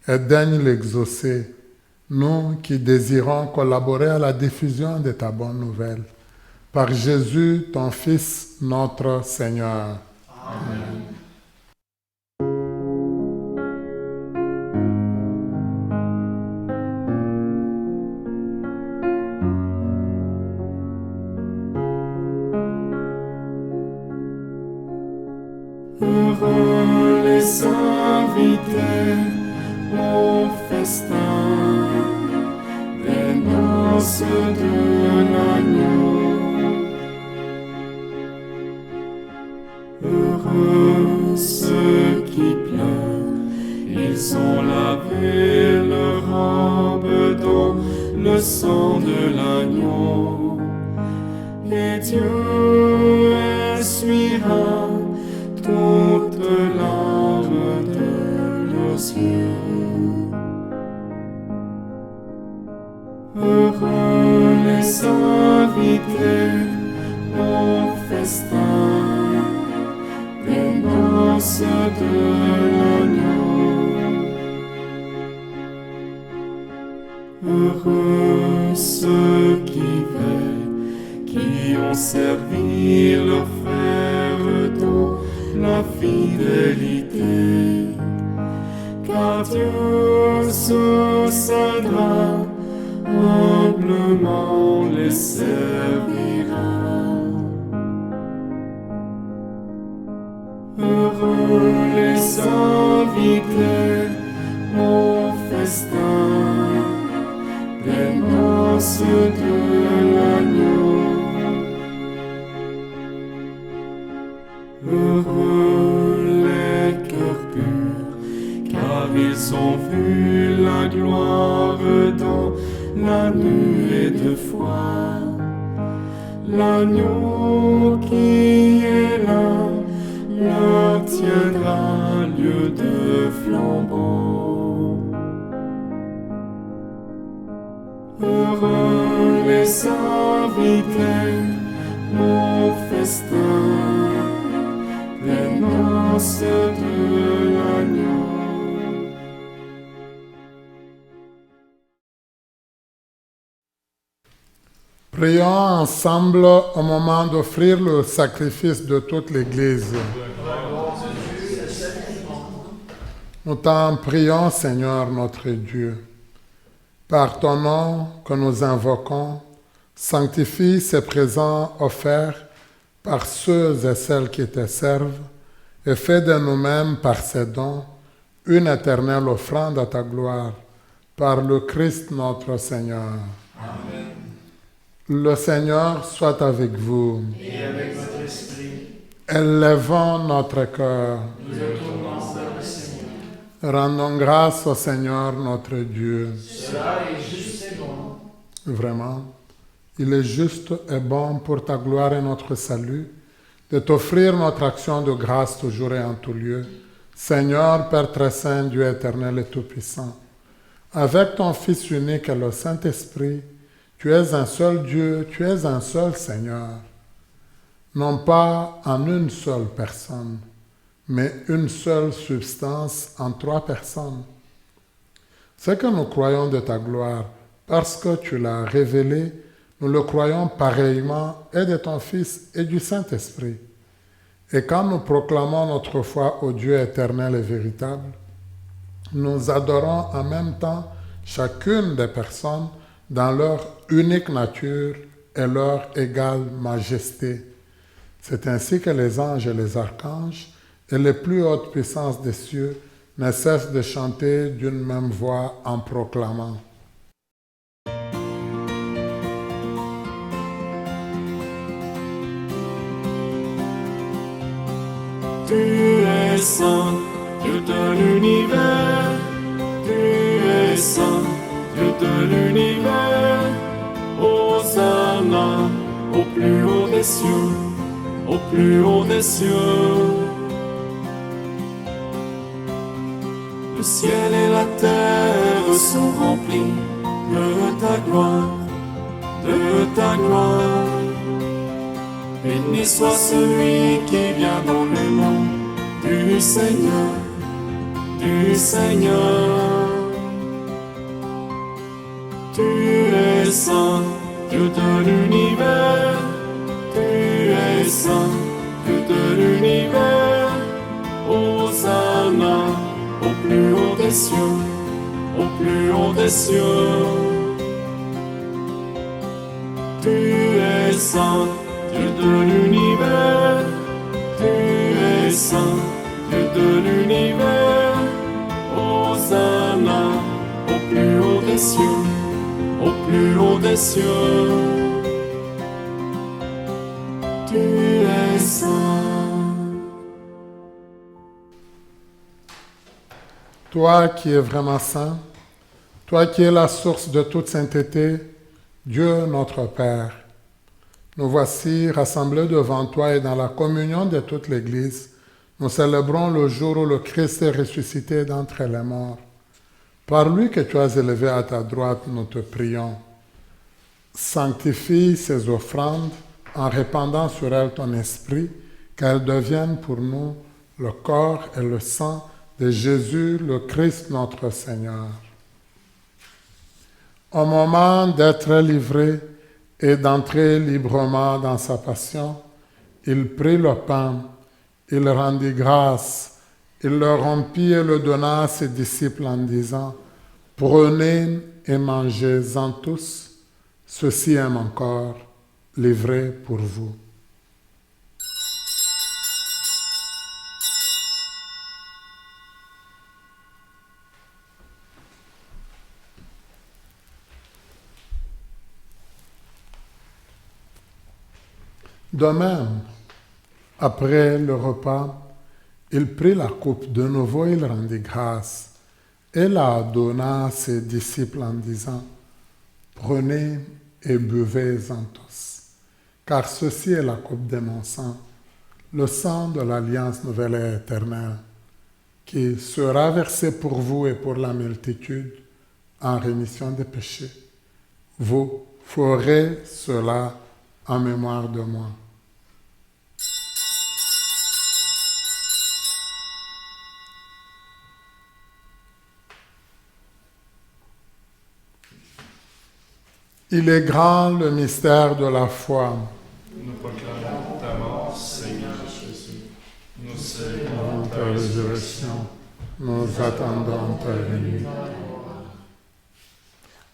et daigne l'exaucer, nous qui désirons collaborer à la diffusion de ta bonne nouvelle. Par Jésus, ton Fils, notre Seigneur. Amen. Heureux les invités au festin des noces de l'agneau. Heureux ceux qui pleurent, ils ont lavé leurs robes dans le sang de l'agneau. Et Dieu essuiera toutes larmes de leurs yeux. Heureux les invités au festin des noces de l'agneau. Heureux ceux qui veillent, qui ont servi leur frère dans la fidélité, car Dieu succédera, humblement les servira. Heureux les invités au festin des noces de l'agneau. Heureux les cœurs purs, car ils ont vu la gloire dans la nuée de foi. L'agneau qui est là leur tiendra lieu de flambeau. Heureux les invités au festin des noces de l'agneau. Prions ensemble au moment d'offrir le sacrifice de toute l'Église. Nous t'en prions, Seigneur notre Dieu. Par ton nom que nous invoquons, sanctifie ces présents offerts par ceux et celles qui te servent, et fais de nous-mêmes, par ces dons, une éternelle offrande à ta gloire, par le Christ notre Seigneur. Amen. Le Seigneur soit avec vous. Et avec votre esprit. Élevons notre cœur. Nous le tournons vers le Seigneur. Rendons grâce au Seigneur notre Dieu. Cela est juste et bon. Vraiment, il est juste et bon pour ta gloire et notre salut de t'offrir notre action de grâce toujours et en tout lieu. Seigneur, Père très saint, Dieu éternel et tout-puissant, avec ton Fils unique et le Saint-Esprit, tu es un seul Dieu, tu es un seul Seigneur, non pas en une seule personne, mais une seule substance en trois personnes. C'est que nous croyons de ta gloire, parce que tu l'as révélé nous le croyons pareillement, et de ton Fils et du Saint-Esprit. Et quand nous proclamons notre foi au Dieu éternel et véritable, nous adorons en même temps chacune des personnes dans leur unique nature et leur égale majesté. C'est ainsi que les anges et les archanges et les plus hautes puissances des cieux ne cessent de chanter d'une même voix en proclamant. Tu es saint, Dieu de l'univers. Tu es saint, Dieu de l'univers. Hosanna au plus haut des cieux, au plus haut des cieux. Le ciel et la terre sont remplis de ta gloire, de ta gloire. Béni soit celui qui vient dans le nom du Seigneur, du Seigneur. Tu es saint, Dieu de l'univers. Tu es saint, Dieu de l'univers. Hosanna au plus haut des cieux, au plus haut des cieux. Tu es saint, Dieu de l'univers. Tu es saint, Dieu de l'univers. Hosanna au plus haut des cieux, au plus haut des cieux. Tu es saint. Toi qui es vraiment saint, toi qui es la source de toute sainteté, Dieu notre Père, nous voici rassemblés devant toi et dans la communion de toute l'Église, nous célébrons le jour où le Christ est ressuscité d'entre les morts. Par lui que tu as élevé à ta droite, nous te prions. Sanctifie ces offrandes en répandant sur elles ton esprit, qu'elles deviennent pour nous le corps et le sang de Jésus, le Christ notre Seigneur. Au moment d'être livré et d'entrer librement dans sa passion, il prit le pain, il rendit grâce, il le rompit et le donna à ses disciples en disant, « Prenez et mangez-en tous, ceci est mon corps, livré pour vous. » De même, après le repas, il prit la coupe de nouveau, il rendit grâce et la donna à ses disciples en disant, « Prenez et buvez-en tous, car ceci est la coupe de mon sang, le sang de l'alliance nouvelle et éternelle, qui sera versé pour vous et pour la multitude en rémission des péchés. Vous ferez cela en mémoire de moi. » Il est grand le mystère de la foi. Nous proclamons ta mort, Seigneur Jésus. Nous célébrons Ta résurrection, nous attendons ta venue.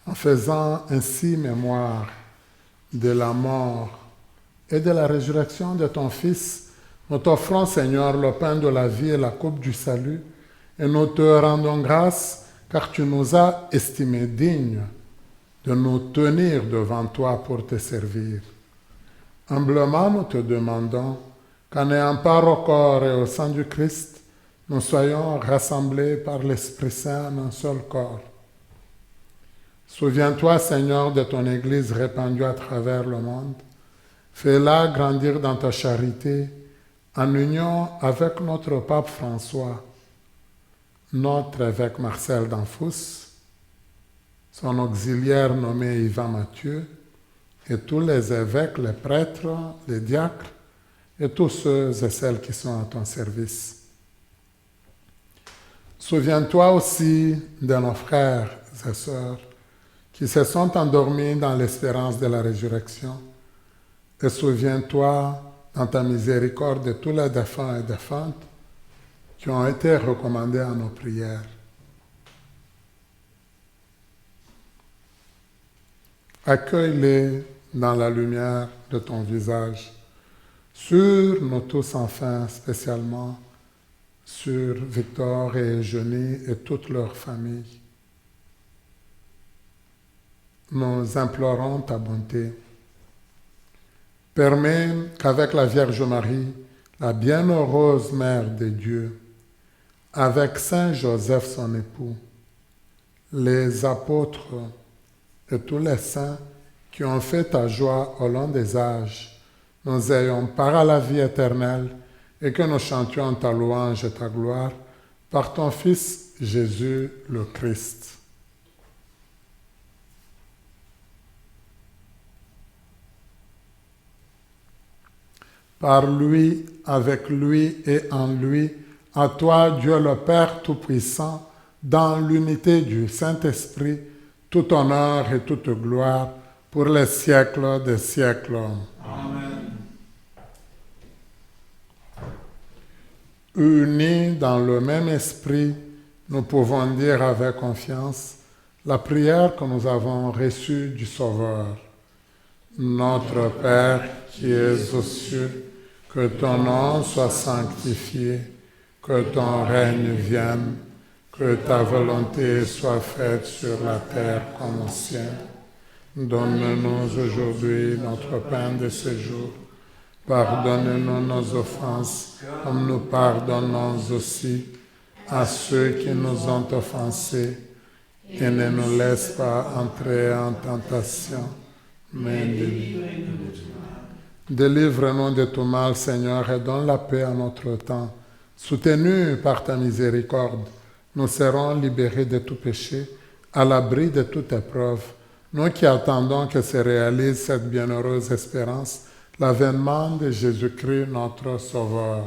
En faisant ainsi mémoire de la mort et de la résurrection de ton Fils, nous t'offrons, Seigneur, le pain de la vie et la coupe du salut, et nous te rendons grâce, car tu nous as estimés dignes de nous tenir devant toi pour te servir. Humblement, nous te demandons qu'en ayant part au corps et au sang du Christ, nous soyons rassemblés par l'Esprit Saint en un seul corps. Souviens-toi, Seigneur, de ton Église répandue à travers le monde. Fais-la grandir dans ta charité, en union avec notre pape François, notre évêque Marcel d'Anfous, son auxiliaire nommé Yvan Mathieu, et tous les évêques, les prêtres, les diacres, et tous ceux et celles qui sont à ton service. Souviens-toi aussi de nos frères et sœurs qui se sont endormis dans l'espérance de la résurrection. Et souviens-toi dans ta miséricorde de tous les défunts et défuntes qui ont été recommandés à nos prières. Accueille-les dans la lumière de ton visage, sur nous tous enfin, spécialement sur Victor et Eugénie et toute leur famille. Nous implorons ta bonté. Permets qu'avec la Vierge Marie, la bienheureuse Mère de Dieu, avec Saint Joseph son époux, les apôtres et tous les saints qui ont fait ta joie au long des âges, nous ayons part à la vie éternelle et que nous chantions ta louange et ta gloire par ton Fils Jésus le Christ. Par lui, avec lui et en lui, à toi, Dieu le Père Tout-Puissant, dans l'unité du Saint-Esprit, tout honneur et toute gloire pour les siècles des siècles. Amen. Unis dans le même esprit, nous pouvons dire avec confiance la prière que nous avons reçue du Sauveur. Notre Père qui es aux cieux, que ton nom soit sanctifié, que ton règne vienne, que ta volonté soit faite sur la terre comme au ciel. Donne-nous aujourd'hui notre pain de ce jour. Pardonne-nous nos offenses, comme nous pardonnons aussi à ceux qui nous ont offensés. Et ne nous laisse pas entrer en tentation, mais délivre-nous du mal. Délivre-nous de tout mal, Seigneur, et donne la paix à notre temps. Soutenus par ta miséricorde, nous serons libérés de tout péché, à l'abri de toute épreuve. Nous qui attendons que se réalise cette bienheureuse espérance, l'avènement de Jésus-Christ, notre Sauveur.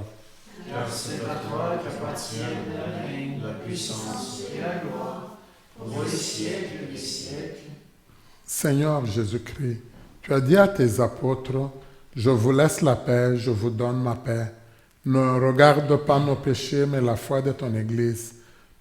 Car c'est à toi qu'appartiennent le règne, la puissance et la gloire, pour les siècles des siècles. Seigneur Jésus-Christ, tu as dit à tes apôtres, « Je vous laisse la paix, je vous donne ma paix. Ne regarde pas nos péchés, mais la foi de ton Église.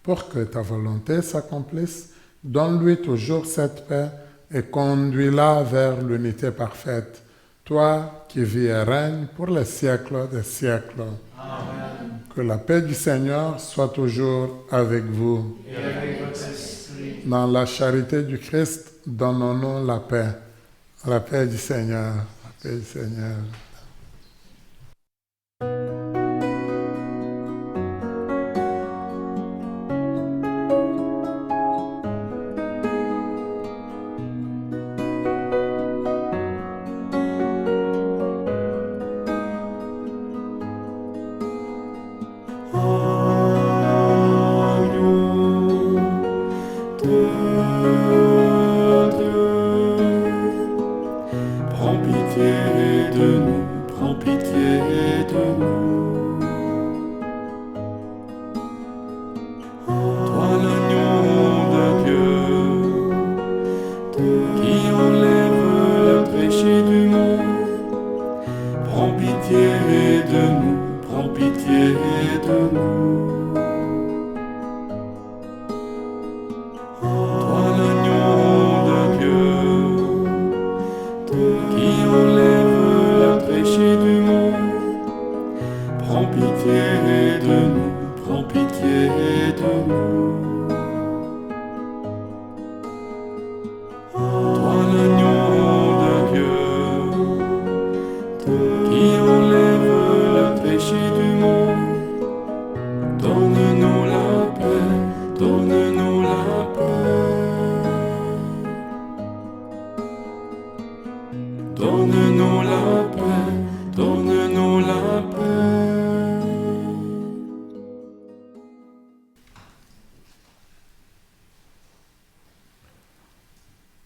Pour que ta volonté s'accomplisse, donne-lui toujours cette paix et conduis-la vers l'unité parfaite. Toi qui vis et règnes pour les siècles des siècles. Amen. Que la paix du Seigneur soit toujours avec vous. Et avec votre esprit. Dans la charité du Christ, donnons-nous la paix. La paix du Seigneur. La paix du Seigneur.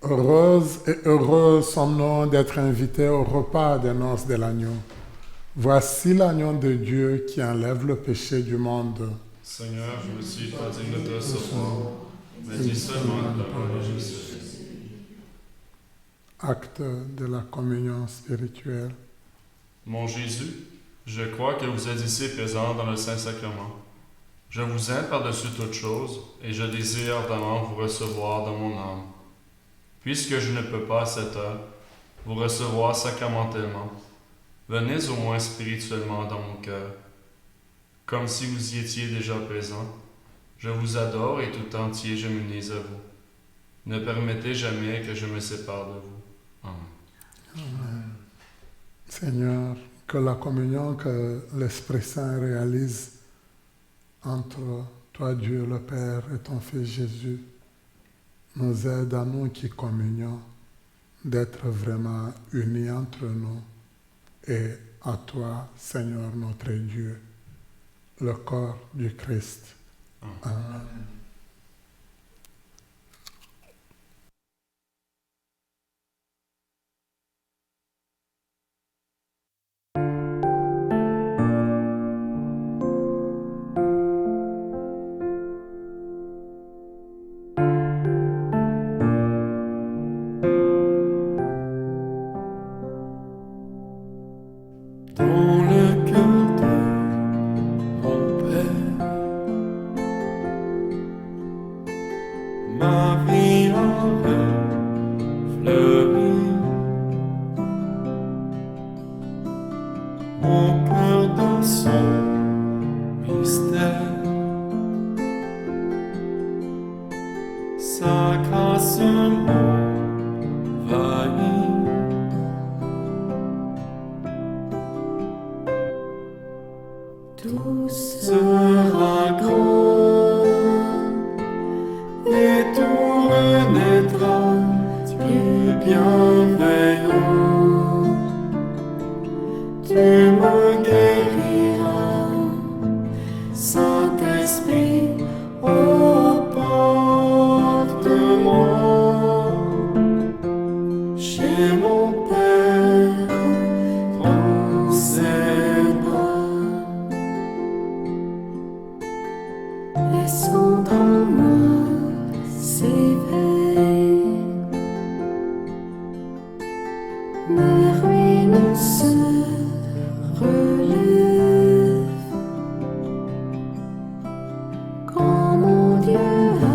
Heureuse et heureux sommes-nous d'être invités au repas des noces de l'agneau. Voici l'agneau de Dieu qui enlève le péché du monde. Seigneur, je ne suis pas digne de te recevoir, mais dis seulement une parole et je serai. acte de la communion spirituelle. Mon Jésus, je crois que vous êtes ici présent dans le Saint-Sacrement. Je vous aime par-dessus toute chose et je désire ardemment vous recevoir dans mon âme. Puisque je ne peux pas à cette heure vous recevoir sacramentellement, venez au moins spirituellement dans mon cœur. Comme si vous y étiez déjà présent, je vous adore et tout entier je m'unis à vous. Ne permettez jamais que je me sépare de vous. Amen. Amen. Seigneur, que la communion que l'Esprit Saint réalise entre toi, Dieu le Père, et ton Fils Jésus, nous aide à nous qui communions d'être vraiment unis entre nous et à toi, Seigneur notre Dieu, le corps du Christ. Amen. Dans le cœur de mon Père, ma vie a fleuri, mon cœur dans son mystère, sa grâce m'envahit. Tout sera grand et tout renaîtra du bienveillant. Tu me guériras, Saint-Esprit, emporte-moi chez mon Père dans ses bras. Laissons en moi s'éveille, mes ruines se relèvent, quand mon Dieu a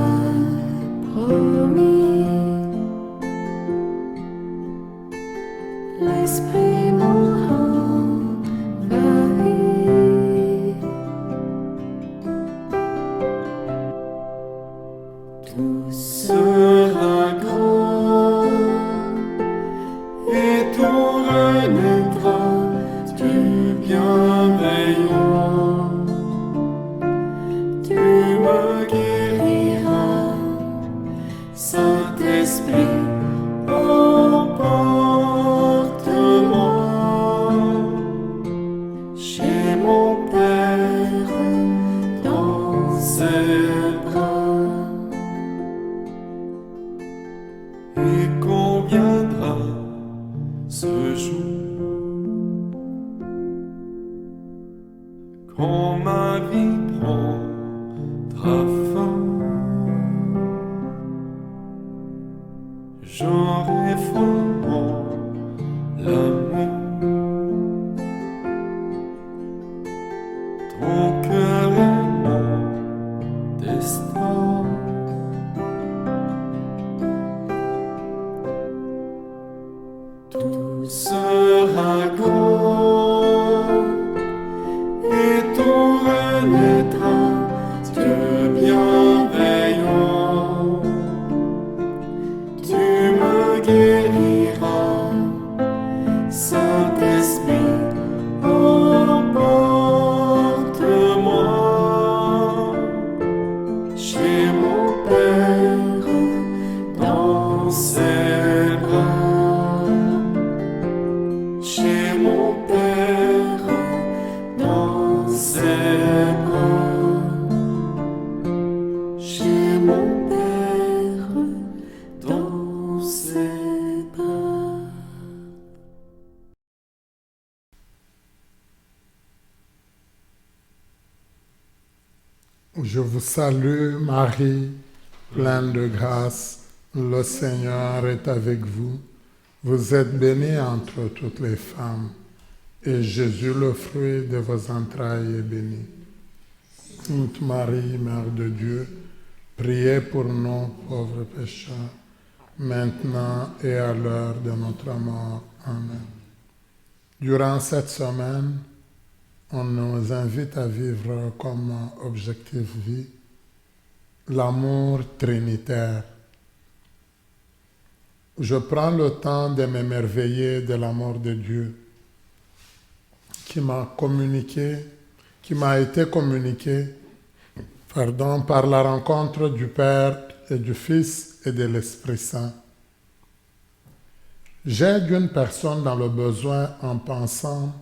promis. L'Esprit m'a envahi. Tout sera grand et tout renaîtra du bienveillant. Tu me guériras, Saint-Esprit, emporte-moi chez mon Père dans ses bras. Et quand viendra ce jour, quand ma vie prendra fin, j'aurai foi en l'amour. Ton cœur est mon destin. Tout sera grand et tout renaîtra du bienveillant. Tu me guériras, Saint-Esprit, emporte-moi chez mon Père dans ses bras. Chez mon Père dans ses bras. Chez mon Père dans ses bras. Je vous salue, Marie, pleine de grâce, le Seigneur est avec vous. Vous êtes bénie entre toutes les femmes, et Jésus, le fruit de vos entrailles, est béni. Sainte Marie, Mère de Dieu, priez pour nous pauvres pécheurs, maintenant et à l'heure de notre mort. Amen. Durant cette semaine, on nous invite à vivre comme objectif vie l'amour trinitaire. Je prends le temps de m'émerveiller de l'amour de Dieu qui m'a été communiqué par la rencontre du Père et du Fils et de l'Esprit Saint. J'aide une personne dans le besoin en pensant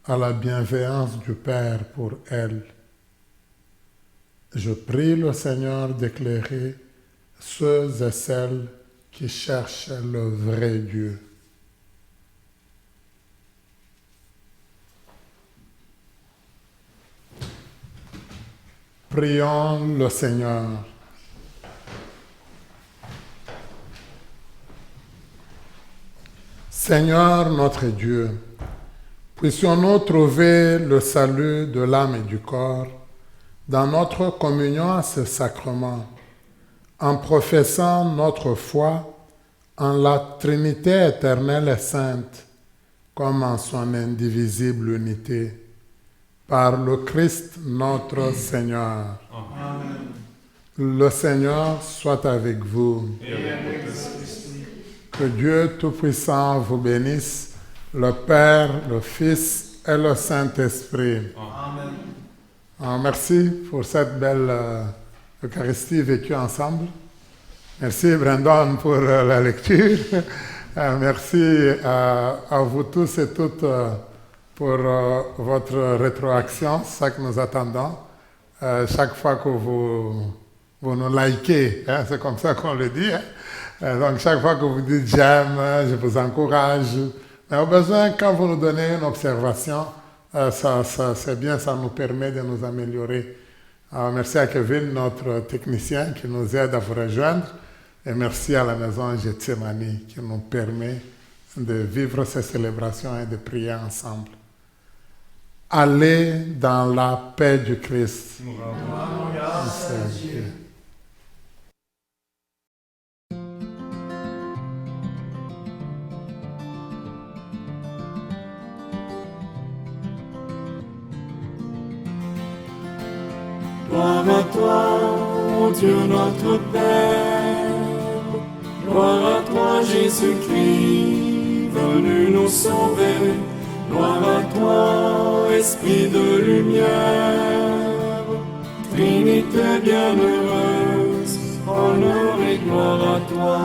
à la bienveillance du Père pour elle. Je prie le Seigneur d'éclairer ceux et celles qui cherchent le vrai Dieu. Prions le Seigneur. Seigneur notre Dieu, puissions-nous trouver le salut de l'âme et du corps dans notre communion à ce sacrement, en professant notre foi en la Trinité éternelle et sainte, comme en son indivisible unité, par le Christ notre Seigneur. Amen. Le Seigneur soit avec vous. Et avec l'Esprit. Que Dieu Tout-Puissant vous bénisse, le Père, le Fils et le Saint-Esprit. Amen. Merci pour cette belle Eucharistie vécue ensemble. Merci Brandon pour la lecture. Merci à vous tous et toutes pour votre rétroaction, c'est ça que nous attendons. Chaque fois que vous nous likez, hein, c'est comme ça qu'on le dit. Hein. Donc chaque fois que vous dites j'aime, je vous encourage. Mais au besoin, quand vous nous donnez une observation, ça c'est bien, ça nous permet de nous améliorer. Alors, merci à Kevin, notre technicien, qui nous aide à vous rejoindre. Et merci à la maison Gethsemane qui nous permet de vivre ces célébrations et de prier ensemble. Allez dans la paix du Christ. Nous rendons grâce à Dieu. Gloire à toi, ô Dieu notre Père. Gloire à toi, Jésus-Christ, venu nous sauver. Gloire à toi, Esprit de lumière. Trinité bienheureuse, honneur et gloire à toi.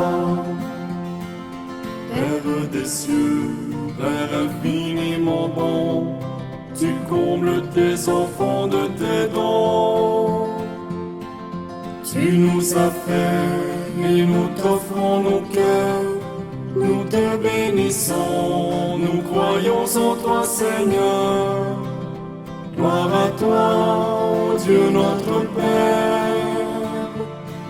Père des cieux, Père infiniment bon, tu combles tes enfants de tes dons. Tu nous as fait et nous t'offrons nos cœurs. Nous te bénissons, nous croyons en toi Seigneur. Gloire à toi, ô Dieu notre Père.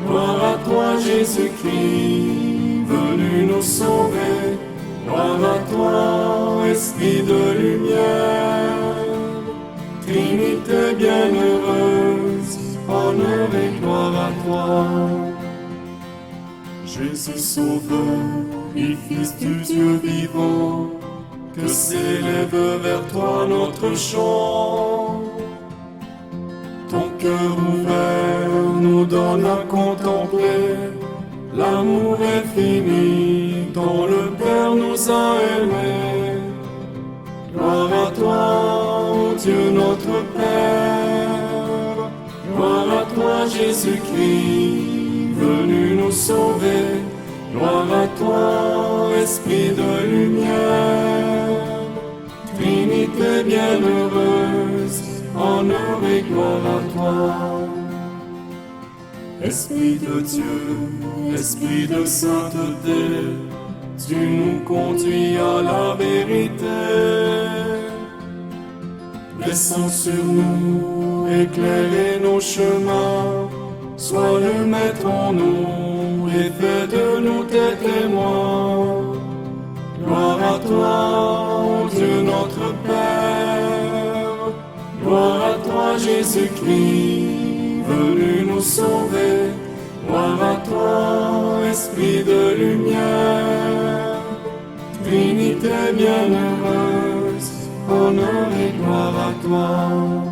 Gloire à toi Jésus-Christ, venu nous sauver. Gloire à toi, Esprit de lumière. Trinité bienheureuse, honneur et gloire à toi. Jésus Sauveur et Fils du Dieu vivant, que s'élève vers toi notre chant. Ton cœur ouvert nous donne à contempler l'amour infini dont le Père nous a aimés. Gloire à toi, ô Dieu notre Père. Gloire à toi, Jésus-Christ, venu nous sauver. Gloire à toi, Esprit de lumière. Trinité bienheureuse, honneur et gloire à toi. Esprit de Dieu, Esprit de sainteté, tu nous conduis à la vérité. Laissons sur nous éclairer nos chemins, sois le maître en nous et fais de nous tes témoins. toi, ô Dieu notre Père. Gloire à toi, Jésus-Christ, venu nous sauver. Gloire à toi, Esprit de lumière. Trinité bienheureuse, honneur et gloire à toi.